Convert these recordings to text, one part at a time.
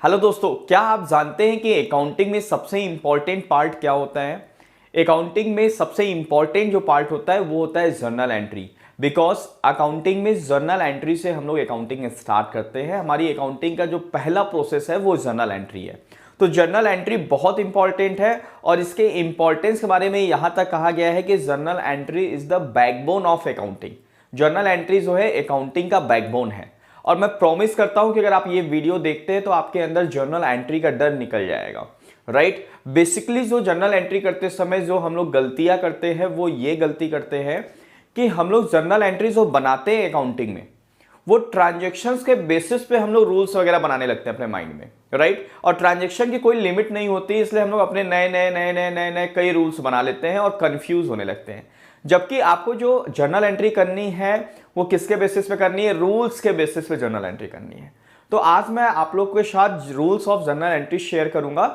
Hello दोस्तों, क्या आप जानते हैं कि अकाउंटिंग में सबसे इंपॉर्टेंट पार्ट क्या होता है। अकाउंटिंग में सबसे इंपॉर्टेंट जो पार्ट होता है वो होता है जर्नल एंट्री। बिकॉज अकाउंटिंग में जर्नल एंट्री से हम लोग अकाउंटिंग स्टार्ट करते हैं। हमारी अकाउंटिंग का जो पहला प्रोसेस है वो जर्नल एंट्री है। तो जर्नल एंट्री बहुत इंपॉर्टेंट है और इसके इंपॉर्टेंस के बारे में यहां तक कहा गया है कि journal entry is the backbone of accounting. Journal entry जो है अकाउंटिंग का बैकबोन है। और मैं प्रॉमिस करता हूं कि अगर आप ये वीडियो देखते हैं तो आपके अंदर जर्नल एंट्री का डर निकल जाएगा। राइट। बेसिकली जो जर्नल एंट्री करते समय जो हम लोग गलतियां करते हैं वो ये गलती करते हैं कि हम लोग जर्नल एंट्री जो बनाते हैं अकाउंटिंग में वो ट्रांजेक्शन्स के बेसिस पे हम लोग रूल्स वगैरह बनाने लगते हैं अपने माइंड में। राइट। और ट्रांजेक्शन की कोई लिमिट नहीं होती, इसलिए हम लोग अपने नए नए नए नए नए नए कई रूल्स बना लेते हैं और कंफ्यूज होने लगते हैं। जबकि आपको जो जर्नल एंट्री करनी है वो किसके बेसिस पे करनी है? रूल्स के बेसिस पे जर्नल एंट्री करनी है। तो आज मैं आप लोग के साथ rules of journal entry share करूंगा।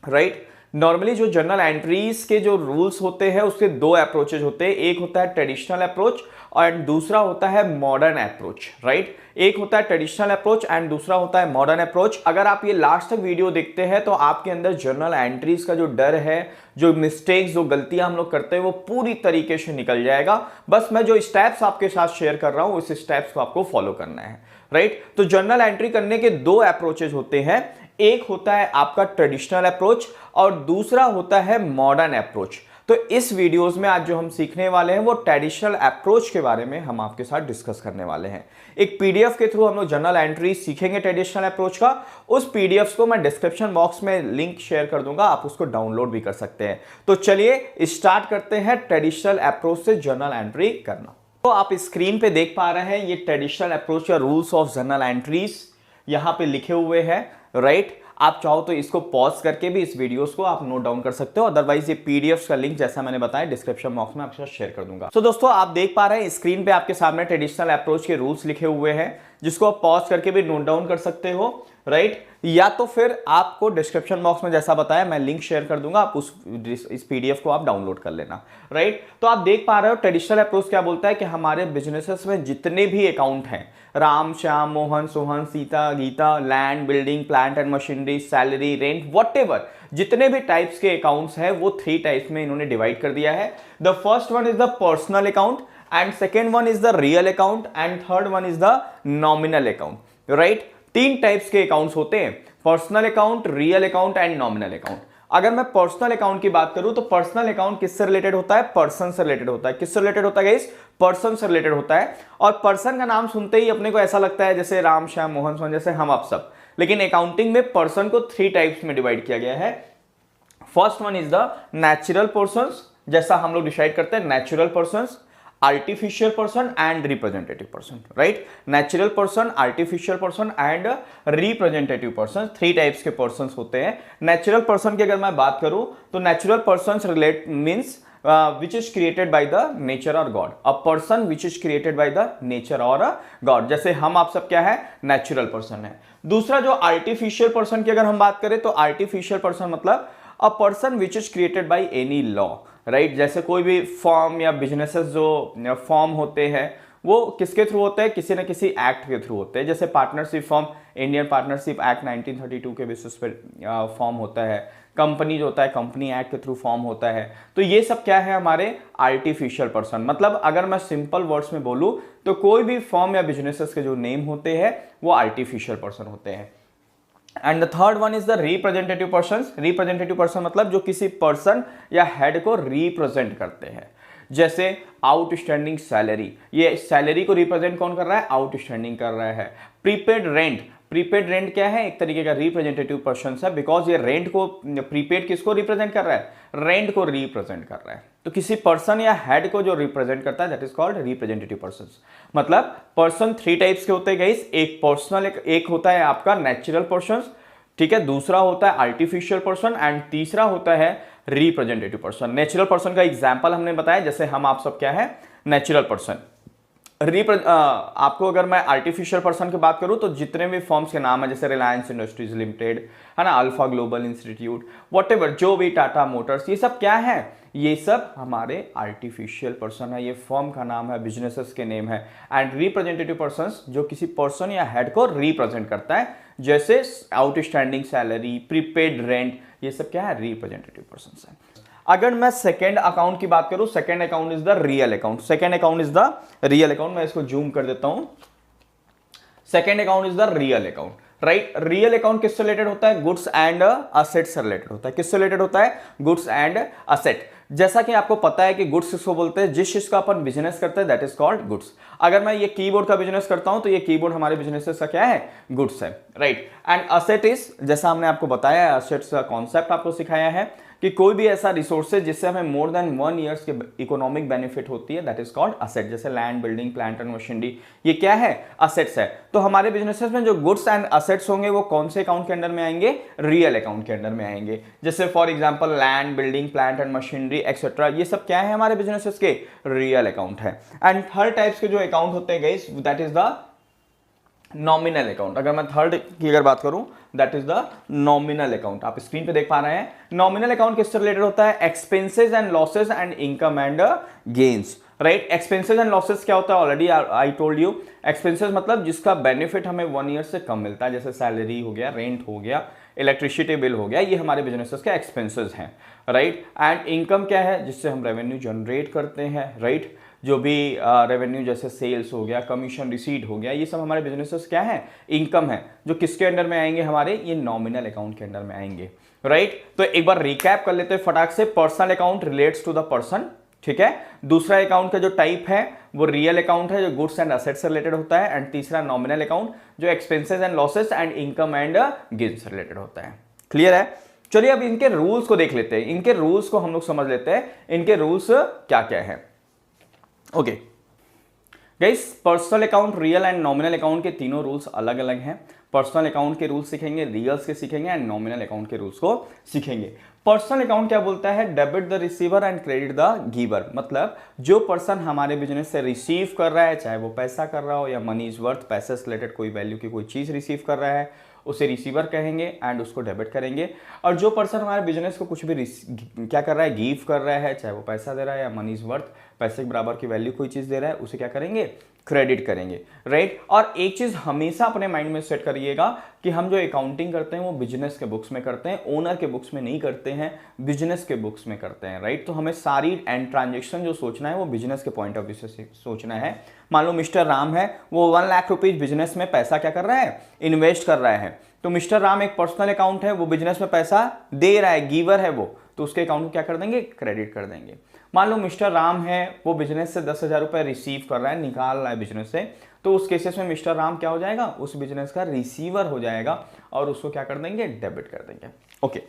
राइट। नॉर्मली जो जर्नल एंट्रीज के जो रूल्स होते हैं उसके दो अप्रोचेज होते हैं। एक होता है ट्रेडिशनल अप्रोच और दूसरा होता है मॉडर्न अप्रोच। राइट। एक होता है ट्रेडिशनल अप्रोच एंड दूसरा होता है मॉडर्न अप्रोच। अगर आप ये लास्ट तक वीडियो देखते हैं तो आपके अंदर जर्नल एंट्रीज का जो डर है, जो मिस्टेक्स, जो गलतियां हम लोग करते हैं वो पूरी तरीके से निकल जाएगा। बस मैं जो स्टेप्स आपके साथ शेयर कर रहा हूं उस स्टेप्स को आपको फॉलो करना है। राइट। तो जर्नल एंट्री करने के दो अप्रोचेज होते हैं। एक होता है आपका ट्रेडिशनल अप्रोच और दूसरा होता है मॉडर्न अप्रोच। तो इस वीडियोस में आज जो हम सीखने वाले हैं वो ट्रेडिशनल अप्रोच के बारे में हम आपके साथ डिस्कस करने वाले हैं। एक पीडीएफ के थ्रू हम लोग जर्नल एंट्री सीखेंगे ट्रेडिशनल अप्रोच का। उस पीडीएफ को मैं डिस्क्रिप्शन बॉक्स में लिंक शेयर कर दूंगा, आप उसको डाउनलोड भी कर सकते हैं। तो चलिए स्टार्ट करते हैं ट्रेडिशनल अप्रोच से जर्नल एंट्री करना। तो आप स्क्रीन पे देख पा रहे हैं ये ट्रेडिशनल अप्रोच या रूल्स ऑफ जर्नल एंट्रीज यहां पे लिखे हुए हैं। राइट। आप चाहो तो इसको पॉज करके भी इस वीडियोस को आप नोट डाउन कर सकते हो, अदरवाइज ये पीडीएफ का लिंक जैसा मैंने बताया डिस्क्रिप्शन बॉक्स में आपके साथ शेयर कर दूंगा। तो दोस्तों आप देख पा रहे हैं स्क्रीन पे आपके सामने ट्रेडिशनल अप्रोच के रूल्स लिखे हुए हैं, जिसको आप पॉज करके भी नोट डाउन कर सकते हो। राइट। या तो फिर आपको डिस्क्रिप्शन बॉक्स में जैसा बताया मैं लिंक शेयर कर दूंगा, आप इस पीडीएफ को आप डाउनलोड कर लेना। राइट। तो आप देख पा रहे हो ट्रेडिशनल अप्रोच क्या बोलता है कि हमारे बिजनेसेस में जितने भी अकाउंट हैं, Ram, Shyam, Mohan, Sohan, Sita, Gita, land, building, plant and machinery, salary, rent, whatever जितने भी टाइप्स के अकाउंट्स हैं वो 3 टाइप्स में इन्होंने डिवाइड कर दिया है। The first one is the personal account and second one is the real account and third one is the nominal account. Right. 3 types के अकाउंट्स होते हैं, personal account, real account and nominal account. अगर मैं personal account की बात करूं तो personal account किससे रिलेटेड होता है? पर्सन से रिलेटेड होता है। किससे रिलेटेड होता है गाइस? पर्सन से रिलेटेड होता है। और पर्सन का नाम सुनते ही अपने को ऐसा लगता है जैसे राम, श्याम, मोहन, सोहन, जैसे हम आप सब। लेकिन अकाउंटिंग में पर्सन को 3 टाइप्स में डिवाइड किया गया है। First one is the natural persons, जैसा हम लोग डिसाइड करते हैं natural persons, artificial person and representative person. Right. Natural person, artificial person and representative person, 3 types के पर्सन होते हैं। नेचुरल पर्सन की अगर मैं बात करूं तो natural person relate means which is created by the nature or God, a person which is created by the nature or God। जैसे हम आप सब क्या है? नेचुरल पर्सन है। दूसरा जो आर्टिफिशियल पर्सन की अगर हम बात करें तो आर्टिफिशियल पर्सन मतलब a person which is created by any law. Right. जैसे कोई भी फॉर्म या बिजनेसेस जो फॉर्म होते हैं वो किसके थ्रू होते हैं? किसी न किसी एक्ट के थ्रू होते हैं। जैसे partnership form Indian partnership act 1932 के बेसिस पे फॉर्म होता है। कंपनी जो होता है कंपनी एक्ट के थ्रू फॉर्म होता है। तो ये सब क्या है? हमारे आर्टिफिशियल पर्सन। मतलब अगर मैं सिंपल वर्ड्स में बोलूं तो कोई भी फॉर्म या बिजनेसेस के जो नेम होते हैं वो आर्टिफिशियल पर्सन होते हैं। And the third one is the representative person. Representative person मतलब जो किसी पर्सन या हेड को रिप्रेजेंट करते हैं। जैसे आउटस्टैंडिंग सैलरी, ये सैलरी को रिप्रेजेंट कौन कर रहा है? आउटस्टैंडिंग कर रहा है। प्रीपेड रेंट, प्रीपेड रेंट क्या है? एक तरीके का रिप्रेजेंटेटिव पर्सन है, बिकॉज ये रेंट को, प्रीपेड किसको रिप्रेजेंट कर रहा है? रेंट को रिप्रेजेंट कर रहा है। तो किसी पर्सन या हेड को जो रिप्रेजेंट करता है that is called representative person. मतलब पर्सन 3 टाइप्स के होते हैं गाइस। एक पर्सनल, एक होता है आपका नेचुरल पर्सन, ठीक है, दूसरा होता है आर्टिफिशियल पर्सन एंड तीसरा होता है रिप्रेजेंटेटिव पर्सन। नेचुरल पर्सन का एग्जांपल हमने बताया, जैसे हम आप सब क्या है? Natural person. आपको अगर मैं आर्टिफिशियल पर्सन की बात करूं तो जितने भी फॉर्म्स के नाम है जैसे रिलायंस इंडस्ट्रीज लिमिटेड है ना, अल्फा ग्लोबल इंस्टीट्यूट, व्हाटएवर, जो भी टाटा मोटर्स, ये सब क्या है? ये सब हमारे आर्टिफिशियल पर्सन है। ये फर्म का नाम है, बिजनेसेस के नेम है। एंड रिप्रेजेंटेटिव पर्सन जो किसी पर्सन या हेड को रिप्रेजेंट करता है, जैसे आउटस्टैंडिंग सैलरी, प्रीपेड रेंट, ये सब क्या है, रिप्रेजेंटेटिव पर्सन है। अगर मैं सेकेंड अकाउंट की बात करूं, second account is the real account, second account is the real account. मैं इसको जूम कर देता हूं। Second account is the real account, right. Real account किससे रिलेटेड होता है, गुड्स एंड असेट से रिलेटेड होता है। किससे रिलेटेड होता है, गुड्स एंड असेट। जैसा कि आपको पता है कि गुड्स किसको बोलते हैं, जिस चीज का अपन बिजनेस करते हैं दैट इज कॉल्ड गुड्स। अगर मैं ये कीबोर्ड का बिजनेस करता हूं तो ये कीबोर्ड हमारे बिजनेस का क्या है, गुड्स है, राइट। एंड असेट इज, जैसा हमने आपको बताया है, असेट्स का कॉन्सेप्ट आपको सिखाया है कि कोई भी ऐसा रिसोर्सेज जिससे हमें मोर देन 1 ईयर्स के इकोनॉमिक बेनिफिट होती है दैट इज कॉल्ड असेट। जैसे land, building, plant and machinery, ये क्या है, असेट्स है। तो हमारे बिजनेसेस में जो गुड्स एंड असेट्स होंगे वो कौन से अकाउंट के अंडर में आएंगे, रियल अकाउंट के अंडर में आएंगे। जैसे for example land, building, plant and machinery etcetera, ये सब क्या है, हमारे बिजनेसेस के रियल अकाउंट है। एंड थर्ड टाइप्स के जो अकाउंट होते हैं guys that is the nominal account. अगर मैं थर्ड की अगर बात करूं that is the nominal account. आप स्क्रीन पे देख पा रहे हैं, नॉमिनल अकाउंट किससे रिलेटेड होता है, expenses and losses and income and gains, right. Expenses and losses क्या होता है, already I told you. Expenses मतलब जिसका बेनिफिट हमें 1 ईयर से कम मिलता है, जैसे सैलरी हो गया, रेंट हो गया, इलेक्ट्रिसिटी बिल हो गया, ये हमारे बिजनेसेस के एक्सपेंसेस हैं, राइट। एंड इनकम क्या है, जिससे हम रेवेन्यू जनरेट करते हैं, राइट। जो भी रेवेन्यू जैसे सेल्स हो गया, कमीशन रिसीट हो गया, ये सब हमारे बिजनेसेस क्या है, इनकम है, जो किसके अंडर में आएंगे, हमारे ये नॉमिनल अकाउंट के अंडर में आएंगे, राइट। तो एक बार रिकैप कर लेते हैं फटाक से। Personal account relates to the person, ठीक है। दूसरा अकाउंट का जो टाइप है वो रियल अकाउंट है, जो गुड्स एंड असेट्स से रिलेटेड होता है। एंड तीसरा नॉमिनल अकाउंट, जो expenses and losses and income and gains से रिलेटेड होता है। क्लियर है। चलिए अब इनके रूल्स को देख लेते हैं, इनके रूल्स को हम लोग समझ लेते हैं, इनके रूल्स क्या क्या है। Okay guys, personal account, real and nominal account के तीनों रूल्स अलग अलग हैं। पर्सनल अकाउंट के रूल्स सीखेंगे, रियल्स के सीखेंगे एंड नॉमिनल अकाउंट के रूल्स को सीखेंगे। पर्सनल अकाउंट क्या बोलता है, debit the receiver and credit the giver. मतलब जो पर्सन हमारे बिजनेस से रिसीव कर रहा है, चाहे वो पैसा कर रहा हो या मनी इज वर्थ, पैसे से रिलेटेड कोई वैल्यू की कोई चीज रिसीव कर रहा है, उसे रिसीवर कहेंगे एंड उसको डेबिट करेंगे। और जो पर्सन हमारे बिजनेस को कुछ भी क्या कर रहा है, गिव कर रहा है, चाहे वो पैसा दे रहा है या मनी इज वर्थ, पैसे के बराबर की वैल्यू कोई चीज दे रहा है, उसे क्या करेंगे, क्रेडिट करेंगे, राइट। और एक चीज हमेशा अपने माइंड में सेट करिएगा कि हम जो अकाउंटिंग करते हैं वो बिजनेस के बुक्स में करते हैं, ओनर के बुक्स में नहीं करते हैं, बिजनेस के बुक्स में करते हैं, राइट। तो हमें सारी एंड ट्रांजेक्शन जो सोचना है वो बिजनेस के पॉइंट ऑफ व्यू से सोचना है। मान लो मिस्टर राम है, वो 1 लाख रुपीज बिजनेस में पैसा क्या कर रहा है, इन्वेस्ट कर रहा है। तो मिस्टर राम एक पर्सनल अकाउंट है, वो बिजनेस में पैसा दे रहा है, गिवर है वो, तो उसके अकाउंट को क्या कर देंगे, क्रेडिट कर देंगे। मान लो मिस्टर राम है, वो बिजनेस से 10,000 रुपए रिसीव कर रहा है, निकाल रहा है बिजनेस से, तो उस केसेस में मिस्टर राम क्या हो जाएगा, उस बिजनेस का रिसीवर हो जाएगा और उसको क्या कर देंगे, डेबिट कर देंगे। ओके,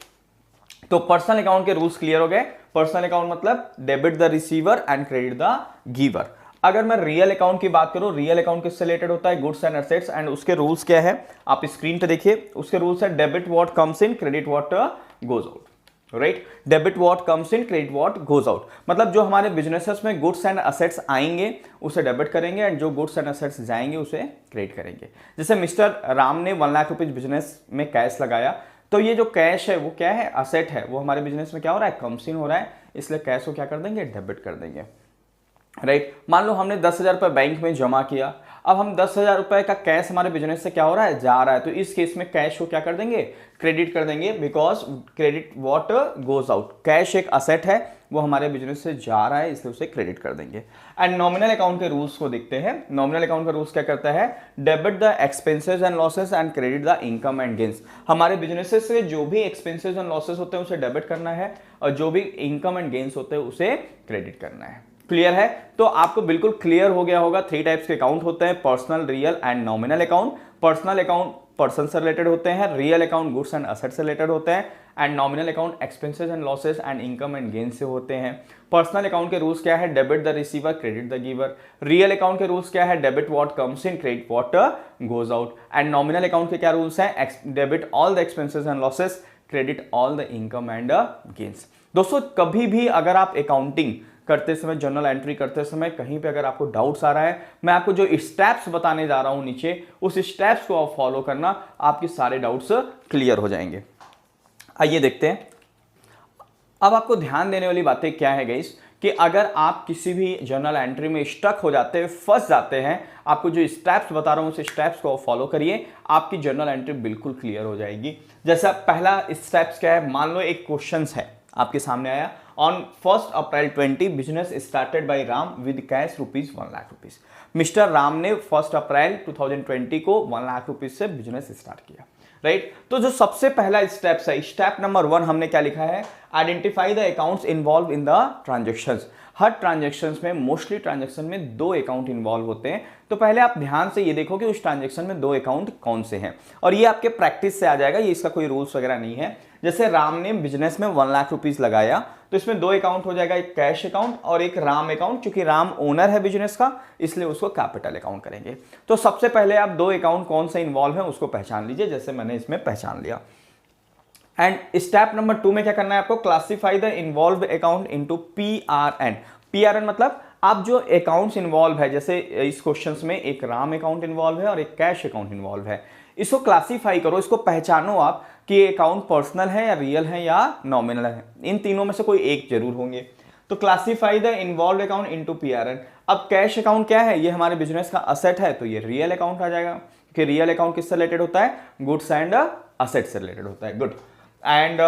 तो पर्सनल अकाउंट के रूल्स क्लियर हो गए। पर्सनल अकाउंट मतलब debit the receiver and credit the giver. अगर मैं रियल अकाउंट की बात करूं, रियल अकाउंट किससे रिलेटेड होता है, गुड्स एंड एसेट्स, एंड उसके रूल्स क्या है आप स्क्रीन पे देखिए। उसके रूल्स है debit what comes in, credit what goes out, right. Debit what comes in, credit what goes out. मतलब जो हमारे बिजनेसेस में गुड्स एंड असेट्स आएंगे उसे डेबिट करेंगे एंड जो गुड्स एंड असेट्स जाएंगे उसे क्रेडिट करेंगे। जैसे मिस्टर राम ने 1 लाख रुपए बिजनेस में कैश लगाया, तो ये जो कैश है वो क्या है, असेट है, वो हमारे बिजनेस में क्या हो रहा है, कम्स इन हो रहा है, इसलिए कैश को क्या कर देंगे, डेबिट कर देंगे, राइट। मान लो हमने 10,000 रुपए बैंक में जमा किया, अब हम 10,000 रुपए का कैश हमारे बिजनेस से क्या हो रहा है, जा रहा है, तो इस केस में कैश को क्या कर देंगे, क्रेडिट कर देंगे, because credit what goes out. Cash एक असेट है, वो हमारे बिजनेस से जा रहा है, इसलिए उसे क्रेडिट कर देंगे। एंड नॉमिनल अकाउंट के रूल्स को देखते हैं। नॉमिनल अकाउंट का रूल्स क्या करता है, debit the expenses and losses and credit the income and gains. हमारे बिजनेसेस से जो भी एक्सपेंसेस एंड लॉसेस होते हैं उसे डेबिट करना है और जो भी इनकम एंड गेन्स होते हैं उसे क्रेडिट करना है। क्लियर है। तो आपको बिल्कुल क्लियर हो गया होगा 3 टाइप्स के अकाउंट होते हैं, personal, real and nominal account. Personal account person से रिलेटेड होते हैं, real account goods and asset से रिलेटेड होते हैं, and nominal account expenses and losses and income and gain से होते हैं। पर्सनल अकाउंट के रूल्स क्या है, debit the receiver, credit the giver. Real account के रूल्स क्या है, debit what comes in, credit what goes out. And nominal account के क्या रूल्स हैं, debit all the expenses and losses, credit all the income and gains. दोस्तों कभी भी अगर आप अकाउंटिंग करते समय, जर्नल एंट्री करते समय कहीं पे अगर आपको डाउट्स आ रहा है, मैं आपको जो स्टेप्स बताने जा रहा हूं नीचे, उस स्टेप्स को आप फॉलो करना, आपके सारे डाउट्स क्लियर हो जाएंगे। आइए देखते हैं। अब आपको ध्यान देने वाली बातें क्या है गाइस, कि अगर आप किसी भी जर्नल एंट्री में स्टक हो जाते हैं, फंस जाते हैं, आपको जो स्टेप्स बता रहा हूं उस स्टेप्स को फॉलो करिए, आपकी जर्नल एंट्री बिल्कुल क्लियर हो जाएगी। जैसा पहला स्टेप्स क्या है, मान लो एक क्वेश्चन है आपके सामने आया, on 1 April 20 business started by Ram with cash ₹1 lakh. Mister Ram ने 1 अप्रैल 2020 को 1 लाख रुपीज से बिजनेस स्टार्ट किया, राइट। तो जो सबसे पहला स्टेप्स है, स्टेप नंबर 1 हमने क्या लिखा है, identify the accounts involve in the transactions. Her transactions में, मोस्टली ट्रांजेक्शन में 2 अकाउंट इन्वॉल्व होते हैं, तो पहले आप ध्यान से ये देखो कि उस ट्रांजेक्शन में 2 अकाउंट कौन से हैं, और ये आपके प्रैक्टिस से आ जाएगा, ये इसका कोई रूल्स वगैरह नहीं है। जैसे राम ने बिजनेस में 1 लाख रुपीज लगाया, तो इसमें 2 अकाउंट हो जाएगा, एक कैश अकाउंट और एक राम अकाउंट। क्योंकि राम ओनर है बिजनेस का, इसलिए उसको कैपिटल अकाउंट करेंगे। तो सबसे पहले आप 2 अकाउंट कौन से इन्वॉल्व है उसको पहचान लीजिए, जैसे मैंने इसमें पहचान लिया। एंड स्टेप नंबर 2 में क्या करना है आपको, classify the involve account into PRN। PRN मतलब आप जो अकाउंट्स इन्वॉल्व है, जैसे इस क्वेश्चन में एक राम अकाउंट इन्वॉल्व है और एक कैश अकाउंट इन्वॉल्व है, इसको क्लासिफाई करो, इसको पहचानो आप कि ये अकाउंट पर्सनल है या रियल है या नॉमिनल है। इन तीनों में से कोई एक जरूर होंगे। तो classify the involve account into PRN। अब कैश अकाउंट क्या है, ये हमारे बिजनेस का असेट है, तो ये रियल अकाउंट आ जाएगा, कि रियल अकाउंट किससे रिलेटेड होता है, गुड्स एंड असेट से रिलेटेड होता है, गुड। एंड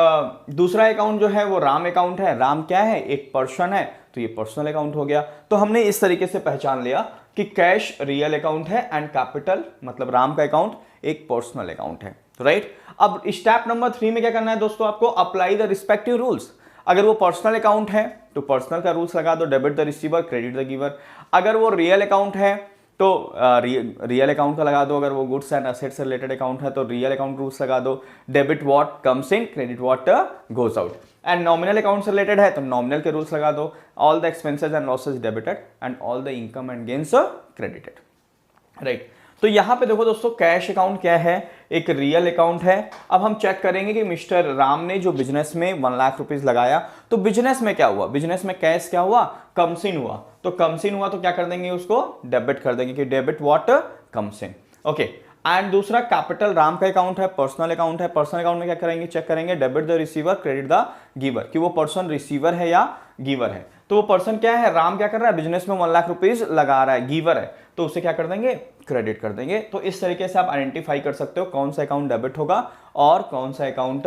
दूसरा अकाउंट जो है वो राम अकाउंट है। राम क्या है, एक पर्सन है, तो ये पर्सनल अकाउंट हो गया। तो हमने इस तरीके से पहचान लिया कि कैश रियल अकाउंट है एंड कैपिटल मतलब राम का अकाउंट एक पर्सनल अकाउंट है, राइट। अब स्टेप नंबर 3 में क्या करना है दोस्तों, आपको अप्लाई द रिस्पेक्टिव रूल्स। अगर वो पर्सनल अकाउंट है तो पर्सनल का रूल्स लगा दो, debit the receiver, credit the giver. अगर वो रियल अकाउंट है तो रियल अकाउंट का लगा दो। अगर वो गुड्स एंड असेट से रिलेटेड अकाउंट है तो रियल अकाउंट रूल्स लगा दो, debit what comes in, credit what goes out. And nominal account से रिलेटेड है तो नॉमिनल के रूल्स लगा दो, all the expenses and losses debited and all the income and gains credited, right. तो यहां पे देखो दोस्तों, कैश अकाउंट क्या है, एक रियल अकाउंट है। अब हम चेक करेंगे कि मिस्टर राम ने जो बिजनेस में 1 लाख रुपीज लगाया, तो बिजनेस में क्या हुआ, बिजनेस में कैश क्या हुआ, कम्स इन हुआ। तो कम्स इन हुआ तो क्या कर देंगे, उसको डेबिट कर देंगे कि debit what comes in, okay. And दूसरा कैपिटल राम का अकाउंट है, पर्सनल अकाउंट है। पर्सनल अकाउंट में क्या करेंगे, चेक करेंगे debit the receiver, credit the giver, कि वो पर्सन रिसीवर है या गिवर है। तो वो पर्सन क्या है, राम क्या कर रहा है, बिजनेस में 1 लाख रुपीज लगा रहा है, गिवर है, तो उसे क्या कर देंगे, क्रेडिट कर देंगे। तो इस तरीके से आप आइडेंटिफाई कर सकते हो कौन सा अकाउंट डेबिट होगा और कौन सा अकाउंट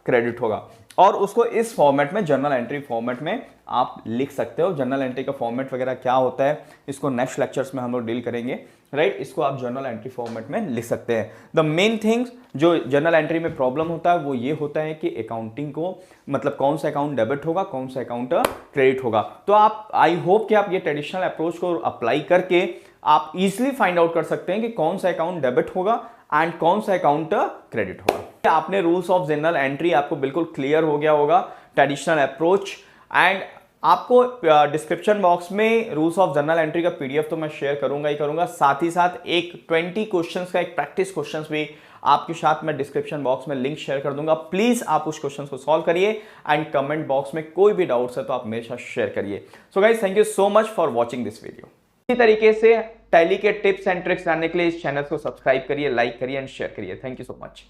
क्रेडिट होगा, और उसको इस फॉर्मेट में, जर्नल एंट्री फॉर्मेट में आप लिख सकते हो। जर्नल एंट्री का फॉर्मेट वगैरह क्या होता है, इसको नेक्स्ट लेक्चर्स में हम लोग डील करेंगे, राइट। इसको आप जर्नल एंट्री फॉर्मेट में लिख सकते हैं। द मेन थिंग्स जो जर्नल एंट्री में प्रॉब्लम होता है वो ये होता है कि अकाउंटिंग को, मतलब कौन सा अकाउंट डेबिट होगा, कौन सा अकाउंट क्रेडिट होगा। तो आप, आई होप कि आप ये ट्रेडिशनल अप्रोच को अप्लाई करके आप इजिली फाइंड आउट कर सकते हैं कि कौन सा अकाउंट डेबिट होगा एंड कौन सा अकाउंट क्रेडिट होगा। आपने रूल्स ऑफ जर्नल एंट्री आपको बिल्कुल क्लियर हो गया होगा, ट्रेडिशनल अप्रोच। एंड आपको डिस्क्रिप्शन बॉक्स में रूल्स ऑफ जर्नल एंट्री का PDF तो मैं शेयर करूंगा ही करूंगा, साथ ही साथ एक 20 क्वेश्चंस का एक प्रैक्टिस क्वेश्चंस भी आपके साथ मैं डिस्क्रिप्शन बॉक्स में लिंक शेयर कर दूंगा। प्लीज आप उस क्वेश्चन को सॉल्व करिए एंड कमेंट बॉक्स में कोई भी डाउट्स है तो आप मेरे साथ शेयर करिए। So guys, thank you so much for watching this video. इसी तरीके से टैली के टिप्स एंड ट्रिक्स जानने के लिए इस चैनल को सब्सक्राइब करिए, लाइक करिए एंड शेयर करिए। Thank you so much.